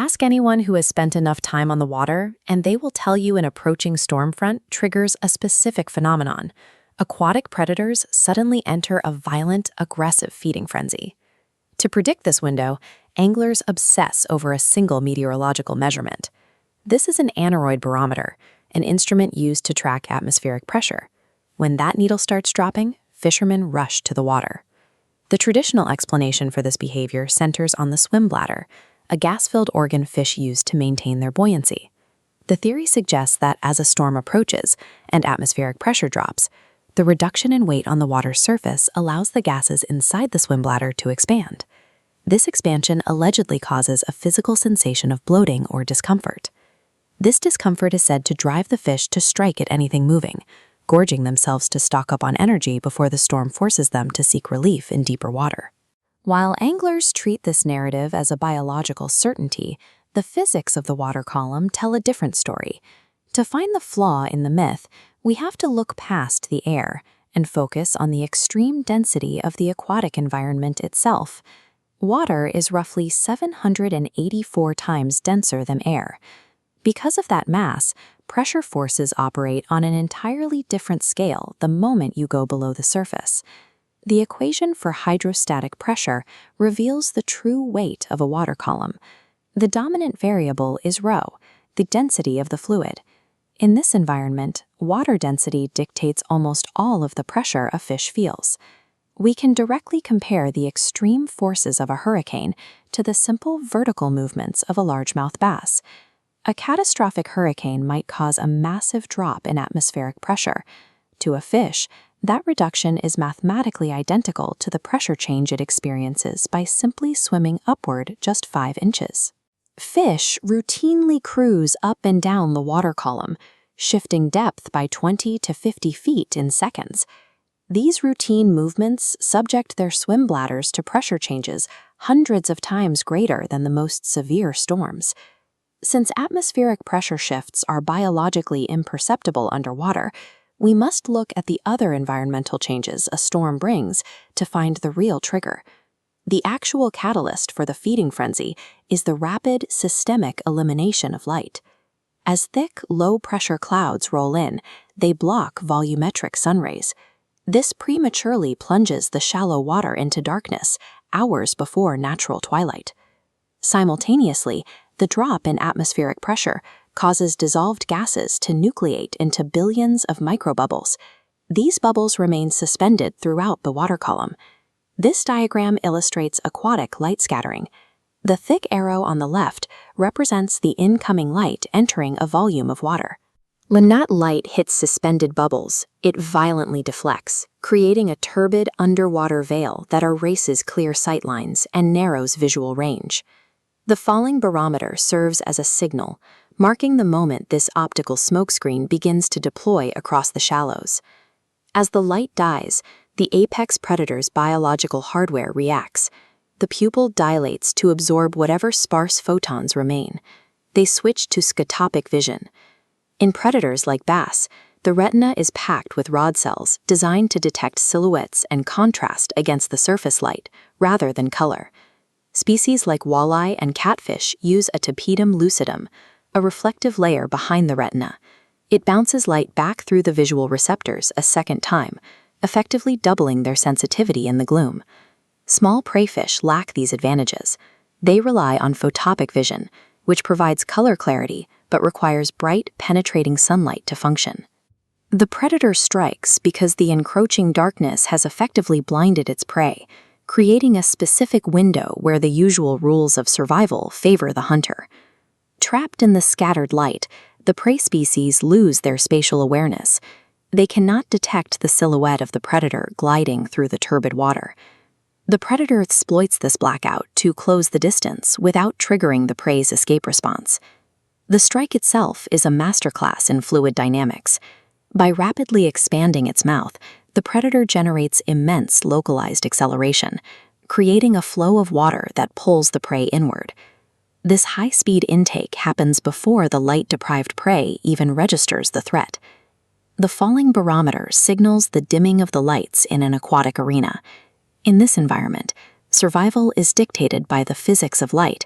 Ask anyone who has spent enough time on the water, and they will tell you an approaching storm front triggers a specific phenomenon. Aquatic predators suddenly enter a violent, aggressive feeding frenzy. To predict this window, anglers obsess over a single meteorological measurement. This is an aneroid barometer, an instrument used to track atmospheric pressure. When that needle starts dropping, fishermen rush to the water. The traditional explanation for this behavior centers on the swim bladder, a gas-filled organ fish use to maintain their buoyancy. The theory suggests that as a storm approaches and atmospheric pressure drops, the reduction in weight on the water's surface allows the gases inside the swim bladder to expand. This expansion allegedly causes a physical sensation of bloating or discomfort. This discomfort is said to drive the fish to strike at anything moving, gorging themselves to stock up on energy before the storm forces them to seek relief in deeper water. While anglers treat this narrative as a biological certainty, the physics of the water column tell a different story. To find the flaw in the myth, we have to look past the air and focus on the extreme density of the aquatic environment itself. Water is roughly 784 times denser than air. Because of that mass, pressure forces operate on an entirely different scale the moment you go below the surface. The equation for hydrostatic pressure reveals the true weight of a water column. The dominant variable is rho, the density of the fluid. In this environment, water density dictates almost all of the pressure a fish feels. We can directly compare the extreme forces of a hurricane to the simple vertical movements of a largemouth bass. A catastrophic hurricane might cause a massive drop in atmospheric pressure. To a fish, that reduction is mathematically identical to the pressure change it experiences by simply swimming upward just 5 inches. Fish routinely cruise up and down the water column, shifting depth by 20 to 50 feet in seconds. These routine movements subject their swim bladders to pressure changes hundreds of times greater than the most severe storms. Since atmospheric pressure shifts are biologically imperceptible underwater, we must look at the other environmental changes a storm brings to find the real trigger. The actual catalyst for the feeding frenzy is the rapid, systemic elimination of light. As thick, low-pressure clouds roll in, they block volumetric sunrays. This prematurely plunges the shallow water into darkness hours before natural twilight. Simultaneously, the drop in atmospheric pressure causes dissolved gases to nucleate into billions of microbubbles. These bubbles remain suspended throughout the water column. This diagram illustrates aquatic light scattering. The thick arrow on the left represents the incoming light entering a volume of water. When that light hits suspended bubbles, it violently deflects, creating a turbid underwater veil that erases clear sightlines and narrows visual range. The falling barometer serves as a signal, marking the moment this optical smokescreen begins to deploy across the shallows. As the light dies, the apex predator's biological hardware reacts. The pupil dilates to absorb whatever sparse photons remain. They switch to scotopic vision. In predators like bass, the retina is packed with rod cells designed to detect silhouettes and contrast against the surface light, rather than color. Species like walleye and catfish use a tapetum lucidum, a reflective layer behind the retina. It bounces light back through the visual receptors a second time, effectively doubling their sensitivity in the gloom. Small prey fish lack these advantages. They rely on photopic vision, which provides color clarity but requires bright, penetrating sunlight to function. The predator strikes because the encroaching darkness has effectively blinded its prey, creating a specific window where the usual rules of survival favor the hunter. Trapped in the scattered light, the prey species lose their spatial awareness. They cannot detect the silhouette of the predator gliding through the turbid water. The predator exploits this blackout to close the distance without triggering the prey's escape response. The strike itself is a masterclass in fluid dynamics. By rapidly expanding its mouth, the predator generates immense localized acceleration, creating a flow of water that pulls the prey inward. This high-speed intake happens before the light-deprived prey even registers the threat. The falling barometer signals the dimming of the lights in an aquatic arena. In this environment, survival is dictated by the physics of light